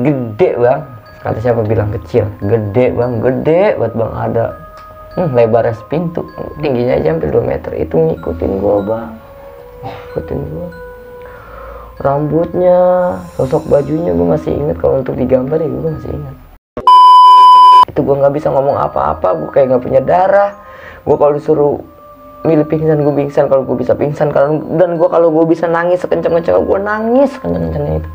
gede bang. Kata siapa bilang kecil, gede bang, gede buat bang. Ada lebarnya sepintu, tingginya aja hampir 2 meter. Itu ngikutin gua bang, ngikutin gua. Rambutnya, sosok bajunya gua masih inget. Kalau untuk digambar ya gua masih ingat. Itu gua nggak bisa ngomong apa-apa, gua kayak nggak punya darah. Gua kalau disuruh milih pingsan, gua pingsan. Kalau gua bisa pingsan, dan gua kalau gua bisa nangis sekencang-kencangnya, gua nangis sekencang-kencangnya itu.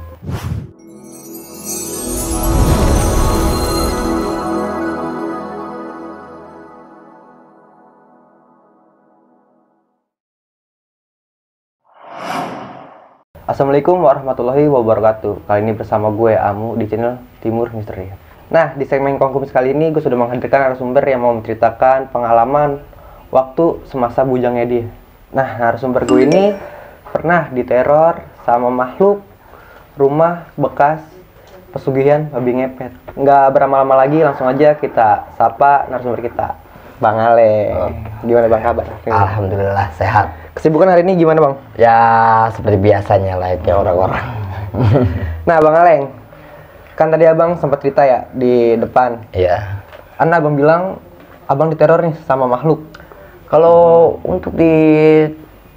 Assalamualaikum warahmatullahi wabarakatuh. Kali ini bersama gue Amu di channel Timur Misteri. Nah, di segmen Kongkumis kali ini gue sudah menghadirkan narasumber yang mau menceritakan pengalaman waktu semasa bujangnya dia. Nah, narasumber gue ini pernah diteror sama makhluk rumah bekas pesugihan babi ngepet. Nggak berlama-lama lagi, langsung aja kita sapa narasumber kita, Bang Ale. Gimana Bang kabar? Alhamdulillah sehat. Kesibukan hari ini gimana Bang? Ya seperti biasanya layaknya orang-orang. Nah Bang Aleng, kan tadi Abang sempat cerita ya di depan. Iya. Abang bilang Abang diteror nih sama makhluk. Kalau untuk di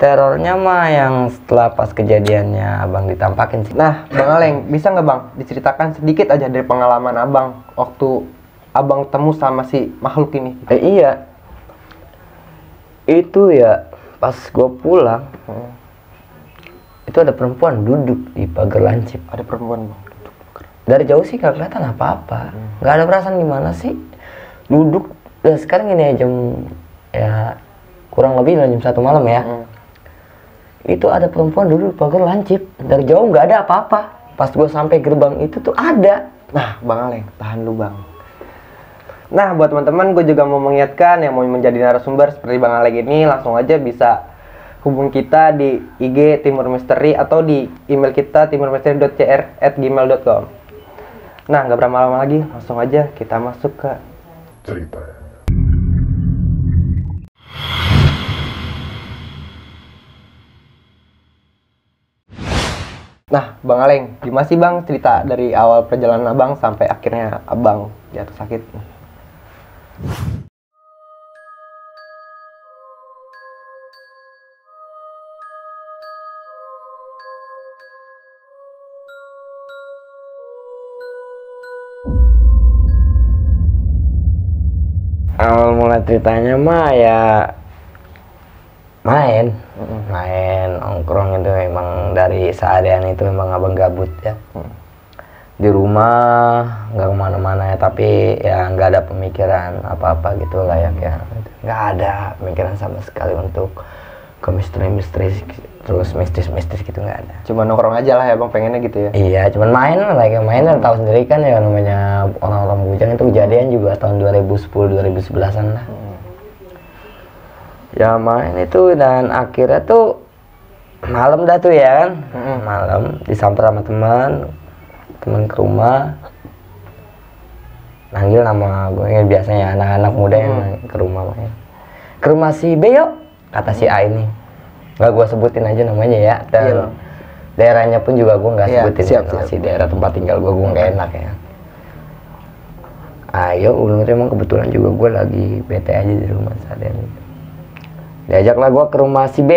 terornya mah yang setelah pas kejadiannya Abang ditampakin sih. Nah Bang Aleng, bisa nggak Bang diceritakan sedikit aja dari pengalaman Abang waktu Abang temu sama si makhluk ini? Iya. Itu ya pas gue pulang, itu ada perempuan duduk di pagar lancip. Ada perempuan Bang? Dari jauh sih gak kelihatan apa-apa, nggak ada perasaan gimana sih. Duduk, dan sekarang ini jam ya kurang lebih jam 1 malam ya. Itu ada perempuan duduk di pagar lancip. Dari jauh nggak ada apa-apa. Pas gue sampai gerbang itu tuh ada. Nah Bang Aleng, tahan lu Bang. Nah, buat teman-teman, gue juga mau mengingatkan yang mau menjadi narasumber seperti Bang Aleng ini, langsung aja bisa hubungi kita di IG Timur Misteri atau di email kita timurmisteri.cr@gmail.com. Nah, nggak berlama-lama lagi, langsung aja kita masuk ke cerita. Nah, Bang Aleng, gimana sih Bang cerita dari awal perjalanan Abang sampai akhirnya Abang jatuh sakit? Awal mulai ceritanya mah ya main nongkrong. Itu memang dari seharian itu memang Abang gabut ya. Di rumah nggak kemana-mana ya, tapi ya nggak ada pemikiran apa-apa gitu lah ya, nggak ada pemikiran sama sekali untuk ke misteri terus mistis gitu, nggak ada. Cuma nongkrong aja lah ya Bang, pengennya gitu ya? Iya, cuman main lah, kayak main kan tahu sendiri kan ya, namanya orang-orang bujang itu kejadian juga tahun 2010-2011an lah. Ya main itu, dan akhirnya tuh malam dah tuh ya kan, malam disamper sama teman ke rumah, manggil nama gue, biasanya anak-anak muda yang ke rumah si B yuk, kata si A ini. Nggak gue sebutin aja namanya ya, dan daerahnya pun juga gue nggak sebutin. Siap. Si daerah tempat tinggal gue nggak enak ya. Ayo, emang kebetulan juga gue lagi bete aja di rumah sadar. Diajaklah gue ke rumah si B,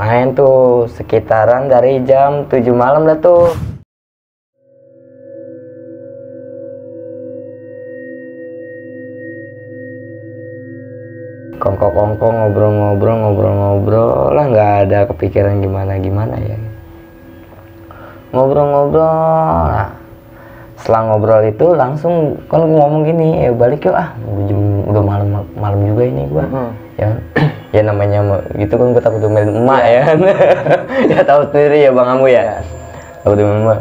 main tuh sekitaran dari jam 7 malam dah tuh. Kongko ngobrol lah, nggak ada kepikiran gimana ya. Ngobrol lah. Setelah ngobrol itu langsung kan ngomong gini, ya balik yuk udah malam juga ini gua. Ya namanya gitu kan, gue takut domelin emak ya kan. Ya tahu sendiri ya Bang Amu ya. Takut domelin emak.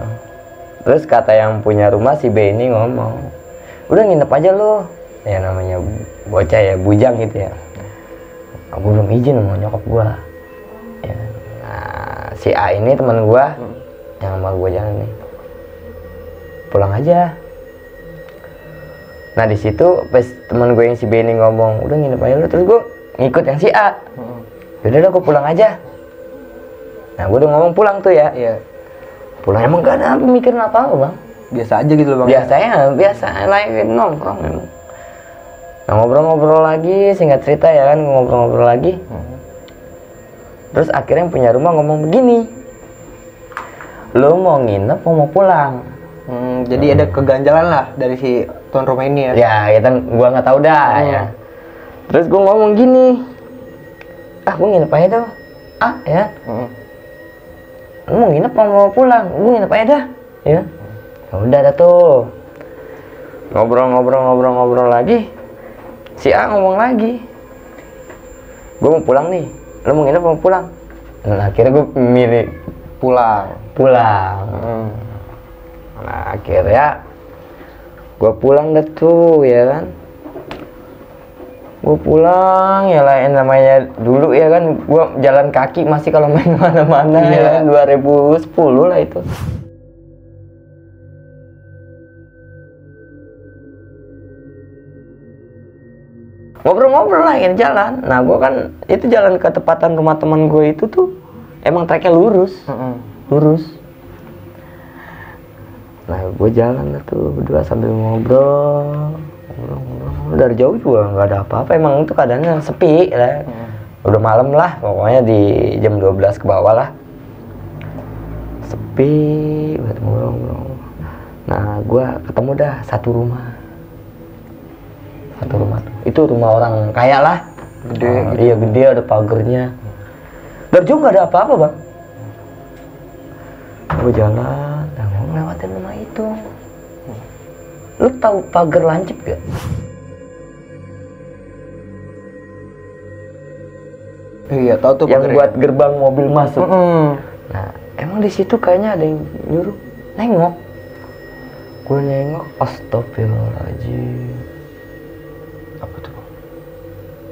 Terus kata yang punya rumah si B ini ngomong, udah nginep aja lo. Ya namanya bocah ya, bujang gitu ya. Aku belum izin sama nyokap gua. Ya. Nah, si A ini teman gua yang sama gua jalan nih. Pulang aja. Nah, di situ pas teman gue yang si B ini ngomong, udah nginep aja lu, terus gua ngikut yang si A. Yaudah gua pulang aja. Nah, gua udah ngomong pulang tuh ya. Pulang emang gak ada pemikiran apa-apa, Bang. biasa aja gitu loh bang. Biasa lagi nongkrong memang. Nah ngobrol-ngobrol lagi, singkat cerita ya kan, ngobrol-ngobrol lagi. Terus akhirnya yang punya rumah ngomong begini, lo mau nginep mau pulang? Jadi ada keganjalan lah dari si tuan rumah ini ya. Ya kita gua nggak tahu dah ya. Terus gua ngomong gini, gua nginep aja dah. Ya. Lu mau nginep mau pulang? Gua nginep aja dah. Ya. Ya udah dah tuh. Ngobrol lagi. Si A ngomong lagi, gua mau pulang nih. Lu mau nginep mau pulang? Nah akhirnya gua milih pulang. Nah akhirnya gue pulang dah tuh ya kan, gue pulang ya lah namanya dulu ya kan, gue jalan kaki masih kalau main mana-mana ya kan, 2010 lah itu. Ngobrol-ngobrol lah ya jalan. Nah gue kan itu jalan ke tepatan rumah teman gue itu tuh emang treknya lurus. Nah gue jalan tuh berdua sambil ngobrol. Dari jauh juga nggak ada apa-apa, emang itu keadaannya sepi lah. Udah malam lah pokoknya, di jam 12 ke bawah lah, sepi buat ngobrol. Nah gue ketemu dah satu rumah tuh. Itu rumah orang kaya lah, gede. Iya gede, ada pagernya. Dari jauh nggak ada apa-apa bang. Gue jalan, mau ngelewatin rumah itu. Lu tahu pagar lancip gak? Iya tahu tuh. Yang buat gerbang mobil masuk. Nah emang di situ kayaknya ada yang nyuruh nengok. Gue nengok, astagfirullahaladzim. Apa tuh?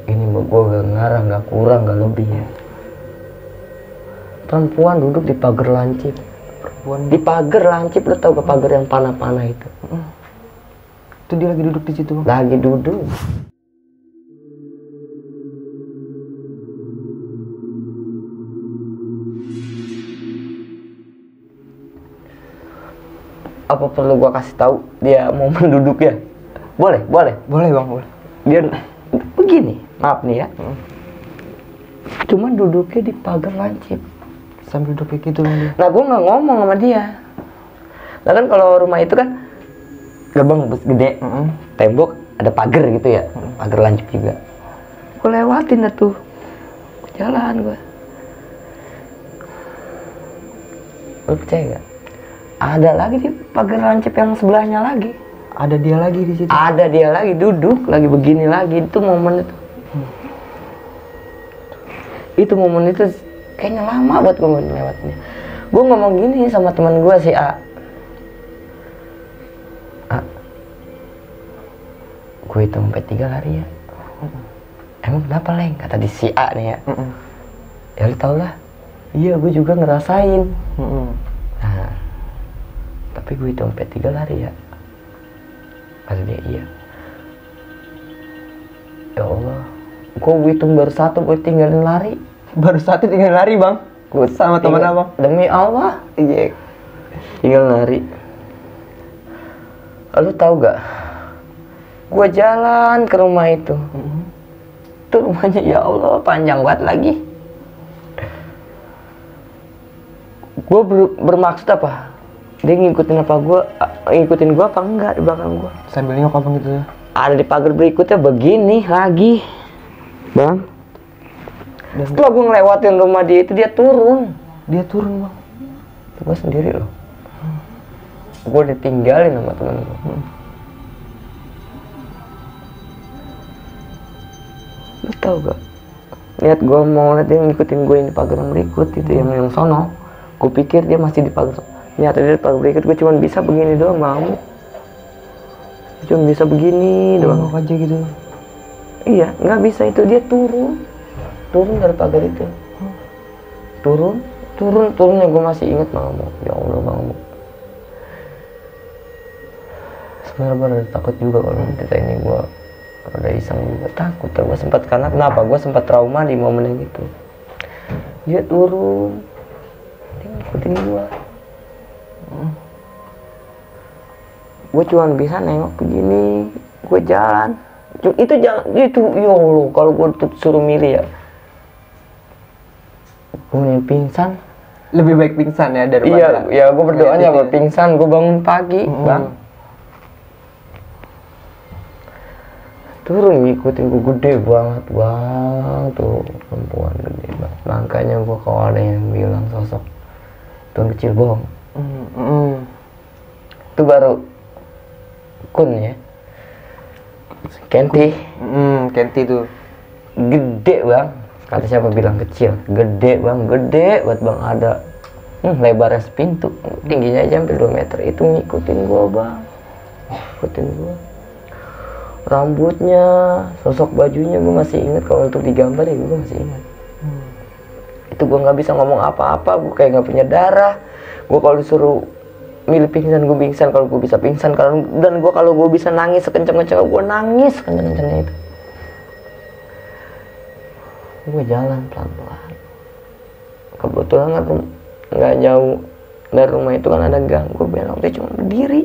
Ini gue gak ngarang, gak kurang, gak lebih ya. Perempuan duduk di pagar lancip. Di pagar lancip, lo tau gak pagar yang panah-panah itu? Itu dia lagi duduk di situ. Lagi duduk. Apa perlu gua kasih tahu dia mau menduduk ya? Boleh bang, boleh. Dia begini, maaf nih ya. Cuman duduknya di pagar lancip. Sambil duduk kayak gitu dia. Nah gue nggak ngomong sama dia. Nah kan kalau rumah itu kan gerbang gede, tembok ada pagar gitu ya, pagar lancip juga. Gue lewatin dah tuh, jalan gue. Lu percaya gak? Ada lagi di pagar lancip yang sebelahnya lagi. Ada dia lagi di situ. Ada dia lagi duduk, lagi begini lagi. Itu momen itu. Itu momen itu kayaknya lama buat gue melewatinya. Gue ngomong gini sama teman gue si A. Gue hitung sampai 3 lari ya. Emang kenapa Leng? Kata di si A nih ya. Ya lu tau lah. Iya gue juga ngerasain. Nah, tapi gue hitung sampai 3 lari ya. Kata dia iya. Ya Allah, gue hitung baru 1, gue tinggalin lari. Baru 1 tinggal lari bang. Gue sama teman abang. Demi Allah, iya. Tinggal lari. Lu tahu gak? Gue jalan ke rumah itu. Itu rumahnya ya Allah panjang banget lagi. Gue bermaksud apa? Dia ngikutin gue apa enggak di belakang gue? Sambil nengok abang gitu ya. Ada di pagar berikutnya begini lagi, bang. Setelah gue ngelewatin rumah dia itu, dia turun bang. Gue sendiri loh. Gue ditinggalin sama temen gue. Lu tau gak? Lihat gue mau lihat dia ngikutin gue ini pagar yang berikut itu, yang sono. Gue pikir dia masih di pagar. Nyata dia di pagar berikut, gue cuma bisa begini doang, mau. Cuma bisa begini doang aja gitu. Iya, nggak bisa itu, dia turun dari pagar itu. Turunnya gue masih inget banget. Ya Allah banget. Sebenarnya takut juga kalau cerita ini, gue ada iseng juga takut. Gue sempat, karena kenapa? Gue sempat trauma di momen yang itu. Dia turun, dia ngikutin gue. gue cuma bisa nengok begini, gue jalan itu jangan itu, ya Allah, kalau gue suruh milih ya gue pingsan. Lebih baik pingsan ya daripada. Iya, ya gue berdoanya gue pingsan, gue bangun pagi, Bang. Turun ngikutin gue, gede banget bang, tuh perempuan gede banget. Makanya gue kalau ada yang bilang sosok tuh kecil, bohong. Itu baru kun ya. Kenti. Kenti tuh gede bang. Kata siapa bilang kecil? Gede bang, gede buat bang, ada lebarnya sepintu, tingginya aja hampir 2 meter. Itu ngikutin gua bang, ngikutin gua. Rambutnya, sosok bajunya gua masih inget. Kalau untuk digambar ya gua masih ingat. Itu gua nggak bisa ngomong apa-apa, gua kayak nggak punya darah. Gua kalau disuruh milih pingsan, gua pingsan. Kalau gua bisa pingsan, dan gua kalau gua bisa nangis sekencang-kencang, gua nangis kencang-kencangnya itu. Gue jalan pelan-pelan. Kebetulan kan nggak jauh dari rumah itu kan ada gang. Gue belok, dia cuma berdiri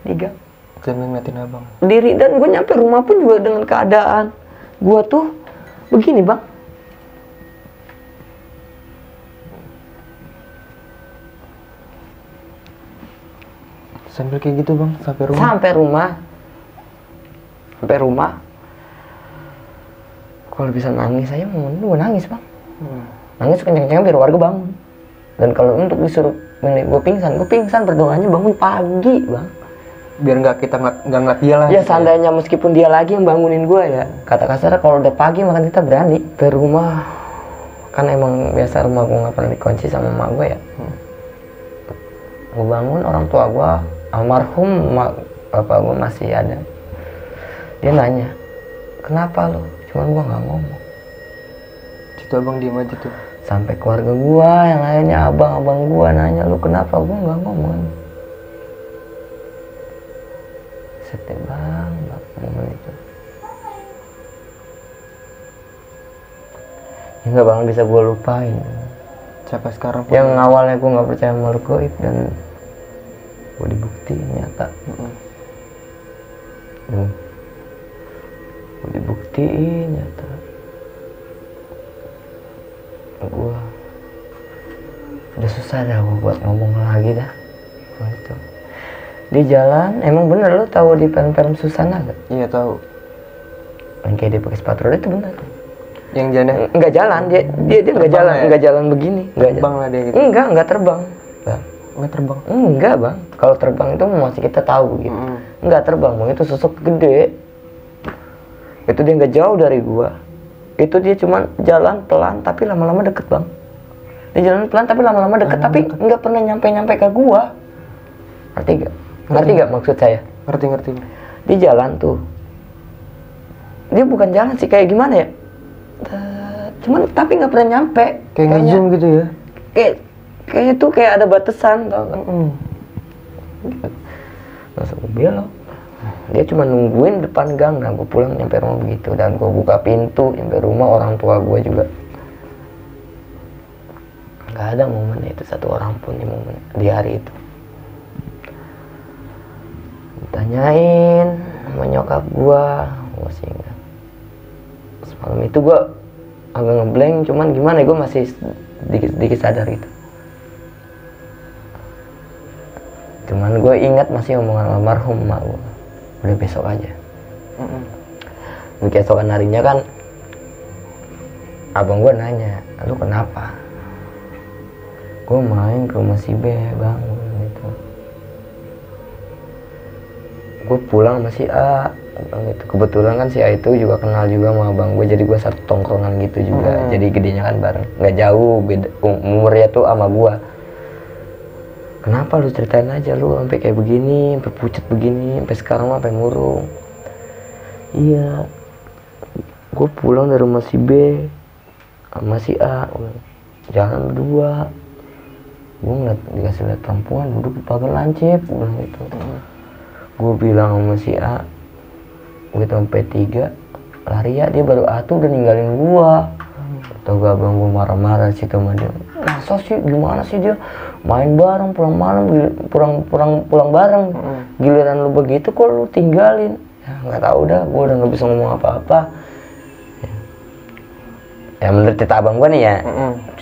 di gang. Jangan ngeliatin abang. Berdiri, dan gue nyampe rumah pun juga dengan keadaan gue tuh begini bang. Sambil kayak gitu bang, sampai rumah. Sampai rumah. Kalau bisa nangis saya mau gue nangis bang. Nangis kenceng-kenceng biar warga bangun. Dan kalau untuk disuruh milih gue pingsan berdoanya bangun pagi bang. Biar kita nggak ngeliat dia lah. Ya seandainya meskipun dia lagi yang bangunin gue ya. Kata kasar kalau udah pagi makan kita berani. Ke rumah kan emang biasa rumah gue nggak pernah dikunci sama emak gue ya. Gue bangun, orang tua gue almarhum bapak gue masih ada. Dia nanya, kenapa lo? Cuman gua nggak ngomong. Situ abang diem aja tuh. Sampai keluarga gua yang lainnya, abang-abang gua nanya, lu kenapa? Gua nggak ngomong. Sedih banget momen itu. Ya nggak bakal bisa gua lupain. Sampai sekarang. Yang awalnya gua nggak percaya makhluk gaib, dan gua dibuktiin nyata. Dibuktiin nyata. Gua udah susah dah gua buat ngomong lagi dah. Gitu. Di jalan emang bener, lo tahu di film-film Susana gak? Iya tahu. Yang kayak dia pakai sepatu roda itu bener. Yang jalan nggak jalan, dia nggak jalan ya? Nggak jalan begini, nggak terbang lah dia gitu. Nggak terbang. Nggak terbang. Enggak bang, kalau terbang itu masih kita tahu gitu. Nggak terbang bang, itu sosok gede. Itu dia nggak jauh dari gua. Itu dia cuman jalan pelan tapi lama-lama deket bang. Dia jalan pelan tapi lama-lama deket, tapi nggak pernah nyampe ke gua. Ngerti gak maksud saya? Ngerti. Dia jalan tuh. Dia bukan jalan sih, kayak gimana ya? Cuman tapi nggak pernah nyampe. Kayak nge-zoom gitu ya? Kayak itu kayak ada batasan, tau kan? Langsung belok. Dia cuma nungguin depan gang, nah gue pulang nyampe rumah begitu, dan gue buka pintu nyampe rumah, orang tua gue juga nggak ada momen itu, satu orang pun di hari itu. Ditanyain sama nyokap gue masih ingat. Semalam itu gue agak ngeblank, cuman gimana gue masih sedikit sadar gitu. Cuman gue ingat masih omongan almarhum emak gue, udah besok aja. Keesokan harinya kan abang gue nanya, lu kenapa? Gue main ke rumah si B bang gitu. Gue pulang sama si A bang, gitu. Kebetulan kan si A itu juga kenal juga sama abang gue, jadi gue satu tongkrongan gitu juga. Jadi gedenya kan bareng, nggak jauh beda umurnya tuh sama gue. Kenapa lu ceritain aja, lu sampai kayak begini, sampai pucat begini, sampai sekarang sampai murung. Iya, gue pulang dari rumah si B sama si A, jalan berdua. Gue dikasih lihat perempuan duduk di pagar lancip, bilang gitu. Gue bilang sama si A, gue sampai 3 lari ya, dia baru A tuh udah ninggalin gue. Tau gak abang gue marah-marah situ sama dia. masa sih gimana sih dia main bareng pulang malam pulang bareng, giliran lu begitu kok lu tinggalin. Ya nggak tahu dah, gue udah nggak bisa ngomong apa-apa. Ya menurut cerita abang gue nih ya,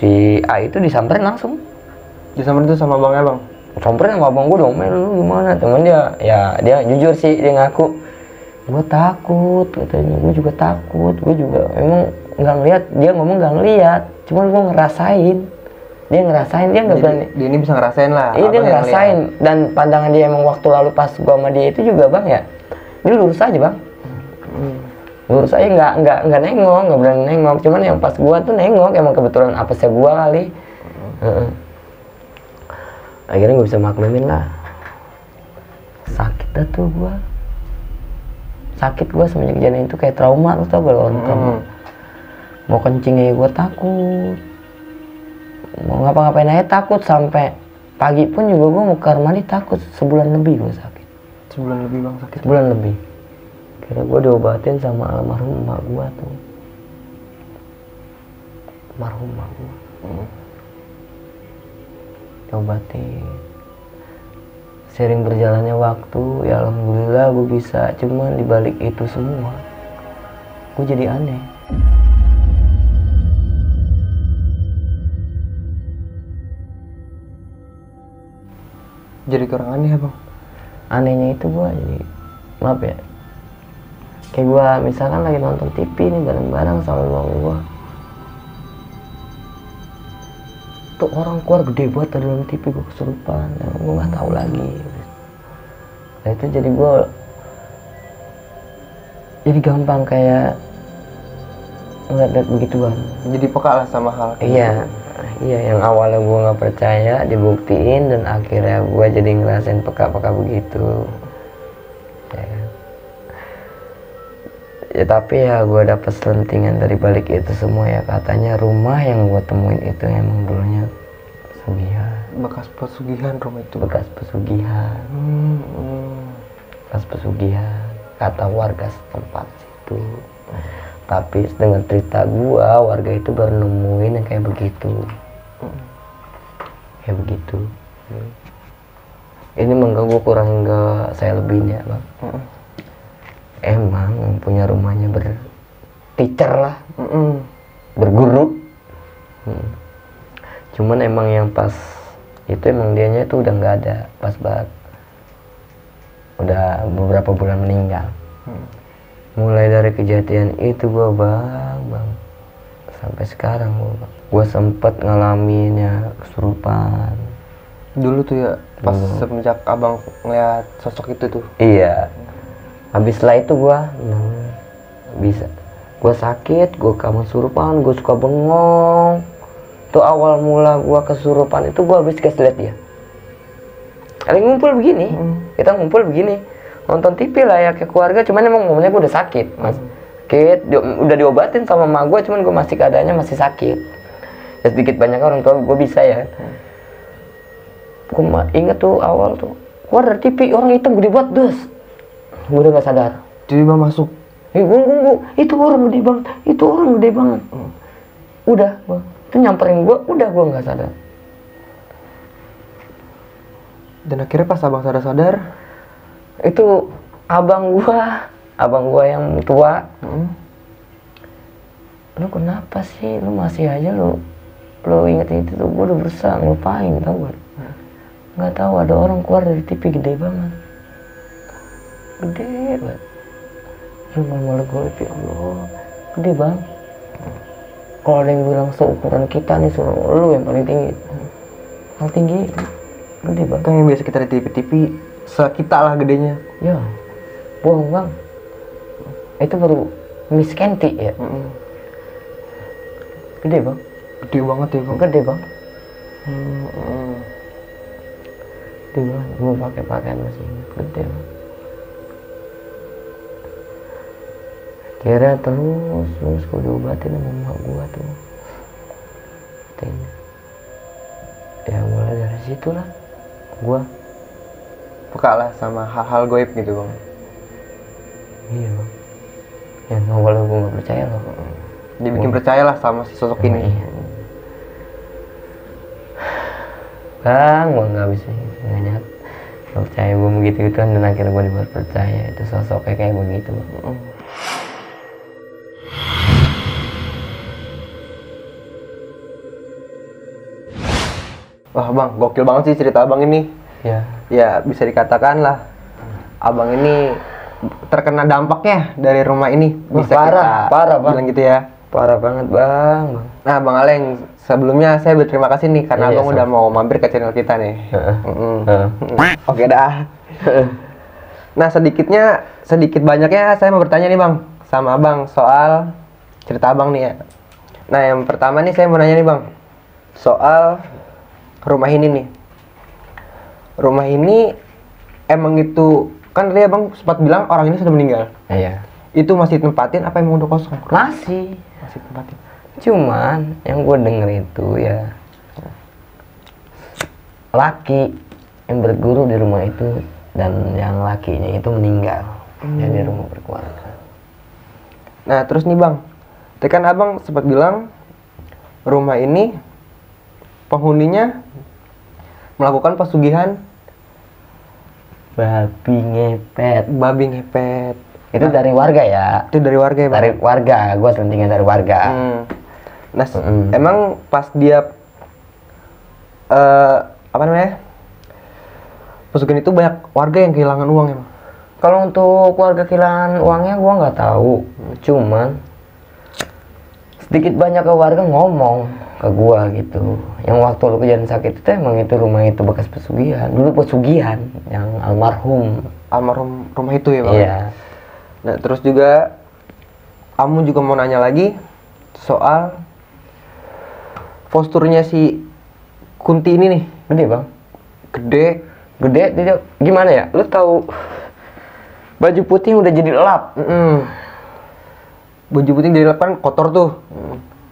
si A itu disamperin langsung. Disamperin itu sama abangnya bang? Samperin sama abang gue dong, lu gimana? Temen dia jujur sih, dia ngaku, gue takut katanya, gue juga takut, gue juga emang nggak ngeliat, dia ngomong nggak ngeliat, cuman gue ngerasain, dia nggak berani. Dia ini bisa ngerasain lah. Iya dia ngerasain, dan pandangan dia emang waktu lalu pas gue sama dia itu juga bang ya, dia lurus aja bang. Lurus aja nggak nengok, nggak berani nengok, cuman yang pas gua tuh nengok, emang kebetulan apesnya gua kali. Akhirnya gue bisa maklumin lah, sakit dah tuh gua, sakit gua semenjak kejadian itu kayak trauma, lu tau gak lo trauma. Mau kencing aja gua takut, mau ngapa-ngapain aja takut, sampai pagi pun juga gua mau ke kamar mandi takut. Sebulan lebih gua sakit. Sebulan lebih bang sakit? Sebulan lebih. Kira gue diobatin sama almarhum emak gue tuh, almarhum emak gue, diobatin. Sering berjalannya waktu, ya alhamdulillah gue bisa. Cuman dibalik itu semua, gue jadi aneh. Jadi kurang aneh ya bang? Anehnya itu gue jadi, maaf ya, kayak gue misalkan lagi nonton TV nih bareng-bareng sama bang gue, tuh orang keluar gede banget dari dalam TV, gue kesurupan, gue nggak tahu lagi. Nah itu jadi gue jadi gampang kayak ngeliat begituan. Jadi peka lah sama hal Iya, yang awalnya gue nggak percaya dibuktiin, dan akhirnya gue jadi ngerasain peka-peka begitu. Ya kan? Ya tapi ya gue dapet selentingan dari balik itu semua ya, katanya rumah yang gue temuin itu emang dulunya pesugihan. Bekas pesugihan rumah itu? Bekas pesugihan. Bekas pesugihan, kata warga setempat situ. Tapi dengan cerita gue, warga itu baru nemuin yang kayak begitu. Kayak begitu. Ini mengganggu kurang enggak saya lebihnya bang. Emang yang punya rumahnya berteacher lah, berguru. Cuman emang yang pas itu emang dianya itu udah nggak ada, pas banget, udah beberapa bulan meninggal. Mulai dari kejadian itu bang, sampai sekarang gue sempet ngalaminnya kesurupan. Dulu tuh ya, pas semenjak abang ngeliat sosok itu tuh? Iya. Habis setelah itu gue bisa, gue sakit, gue kesurupan, gue suka bengong. Tuh awal mula gue kesurupan itu gue habis dikasih lihat dia. Lagi ngumpul begini, kita ngumpul begini, nonton TV lah ya kayak keluarga. Cuman emang momennya gue udah sakit, mas. Udah diobatin sama emak gue, cuman gue masih keadaannya masih sakit. Ya sedikit banyak orang tua gue bisa ya. Gue inget tuh awal tuh keluar dari TV, orang hitam gede banget, dus. Gue udah gak sadar. Jadi bang masuk? Gue, itu orang gede banget, itu orang gede banget. Udah, itu nyamperin gue, udah gue gak sadar. Dan akhirnya pas abang sadar-sadar, itu abang gua yang tua. Lu kenapa sih, lu masih aja lu inget itu tuh, gue udah berusaha ngelupain, tau gak? Nggak tahu ada orang keluar dari TV gede banget, gede banget. Lu malah gue lihat, ya Allah, gede bang. Kalau ada yang bilang seukuran kita nih, lu yang paling tinggi, paling tinggi, gede bang. Kan yang biasa kita di TV-TV, sekita lah gedenya. Ya, bohong bang. Itu baru Miss Kenti ya. Gede bang. Gede banget ya bang. Gede bang. Gede banget. Gue pakai pakaian masih gede bang. Kira terus gue diobatin sama emak gue tuh. Katanya. Ya mulai dari situ lah gue peka lah sama hal-hal goib gitu bang. Iya bang. Yang awalnya gue gak percaya loh. Dibikin percaya lah sama si sosok ini. Iya. bang nggak bisa nggak nyat nggak percaya gue begitu kan, dan akhirnya gue dibuat percaya itu sosoknya kayak begitu bang. Wah bang, gokil banget sih cerita abang ini. Ya bisa dikatakan lah abang ini terkena dampaknya dari rumah ini. Bisa parah bang, bilang gitu ya. Parah banget bang. Nah bang Aleng, sebelumnya saya berterima kasih nih karena abang udah mau mampir ke channel kita nih. Oke dah. Nah sedikit banyaknya saya mau bertanya nih bang sama abang soal cerita abang nih ya. Nah yang pertama nih saya mau nanya nih bang soal rumah ini nih. Rumah ini emang itu kan tadi abang sempat bilang orang ini sudah meninggal. Iya. Itu masih tempatin apa emang udah kosong? Masih tempatin. Cuman yang gue denger itu ya laki yang berguru di rumah itu, dan yang lakinya itu meninggal dari rumah berkeluarga. Nah terus nih bang, tadi kan abang sempat bilang rumah ini penghuninya melakukan pesugihan babi ngepet. Itu dari warga ya? Itu dari warga ya bang? Dari warga, gue selentingnya dari warga. Nah emang pas dia apa namanya pesugihan itu banyak warga yang kehilangan uang emang? Kalau untuk warga kehilangan uangnya gue nggak tahu, cuman sedikit banyak ke warga ngomong ke gue gitu, yang waktu lu kejadian sakit itu emang itu rumah itu bekas pesugihan, dulu pesugihan yang almarhum rumah itu ya bang? Iya. Nah terus juga kamu juga mau nanya lagi soal posturnya si Kunti ini nih. Gede bang? Gede tidak gimana ya, lu tahu baju putih udah jadi lap. Baju putih jadi lap kan kotor tuh.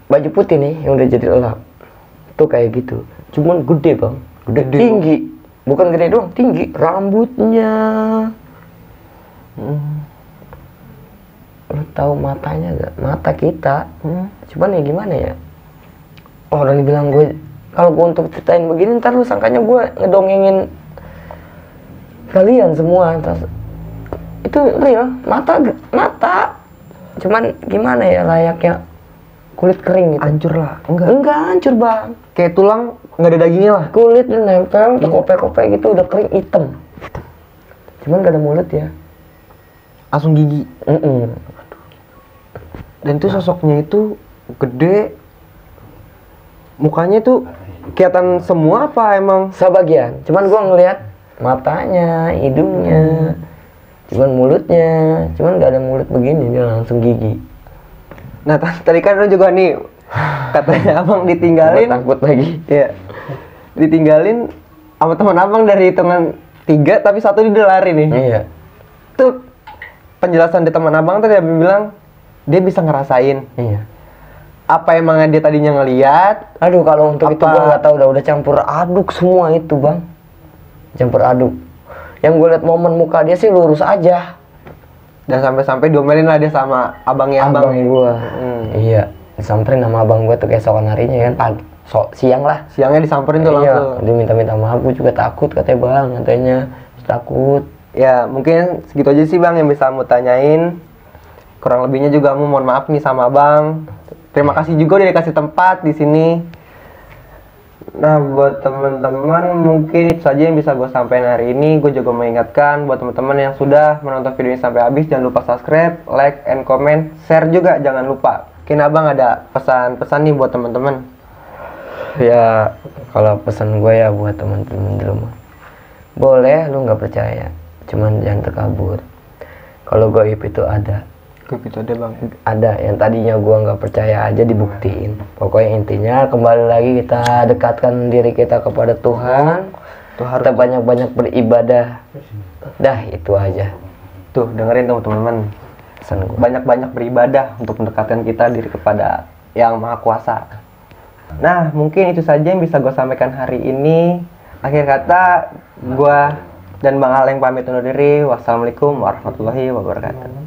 Baju putih nih yang udah jadi lap tuh kayak gitu, cuman gede bang, gede tinggi, bukan gede doang, tinggi rambutnya. Lu tahu matanya gak? Mata kita. Cuman ya gimana ya, orang dibilang gue kalau gue untuk ceritain begini ntar lu sangkanya gue ngedongengin kalian semua. Itu real, mata cuman gimana ya layaknya kulit kering gitu. Hancur lah? Enggak hancur bang, kayak tulang nggak ada dagingnya lah. kulit nempel kopek-kopek gitu, udah kering hitam, cuman gak ada mulut ya, langsung gigi. Dan itu sosoknya itu gede, mukanya tuh kelihatan semua apa emang? sebagian, cuman gua ngelihat matanya, hidungnya, cuman mulutnya, cuman gak ada mulut begini, dia langsung gigi. Nah tadi kan lu juga nih katanya abang ditinggalin. Takut lagi. Iya. Ditinggalin sama teman abang dari hitungan 3 tapi satu dia lari nih. Iya. Tuh penjelasan dari teman abang tadi abang bilang dia bisa ngerasain. Iya. Apa emang dia tadinya ngeliat? Aduh kalau untuk itu gua nggak tahu, udah campur aduk semua itu bang. Campur aduk. Yang gue liat momen muka dia sih lurus aja. Dan sampai-sampai diomelin lah dia sama abangnya abang gua. Iya, disamperin sama abang gua tuh keesokan harinya kan, pagi, siang lah. Siangnya disamperin tuh langsung. Dia minta maaf, gua juga takut katanya bang, katanya takut. Ya mungkin segitu aja sih bang yang bisa kamu tanyain. Kurang lebihnya juga kamu mohon maaf nih sama abang. Terima kasih juga udah dikasih tempat di sini. Nah buat teman-teman mungkin itu saja yang bisa gue sampaikan hari ini. Gue juga mengingatkan buat teman-teman yang sudah menonton video ini sampai habis, jangan lupa subscribe, like, and comment, share juga jangan lupa. Mungkin abang ada pesan-pesan nih buat teman-teman. Ya kalau pesan gue ya buat teman-teman di rumah, boleh lu nggak percaya, cuman jangan terkabur. Kalau gaib itu ada. Gitu ada bang. Ada, yang tadinya gua nggak percaya aja dibuktiin. Pokoknya intinya kembali lagi kita dekatkan diri kita kepada Tuhan. Kita banyak-banyak beribadah. Dah itu aja. Tuh dengerin teman-teman. Banyak-banyak beribadah untuk mendekatkan kita diri kepada Yang Maha Kuasa. Nah mungkin itu saja yang bisa gue sampaikan hari ini. Akhir kata gua dan Bang Aleng pamit undur diri. Wassalamualaikum warahmatullahi wabarakatuh.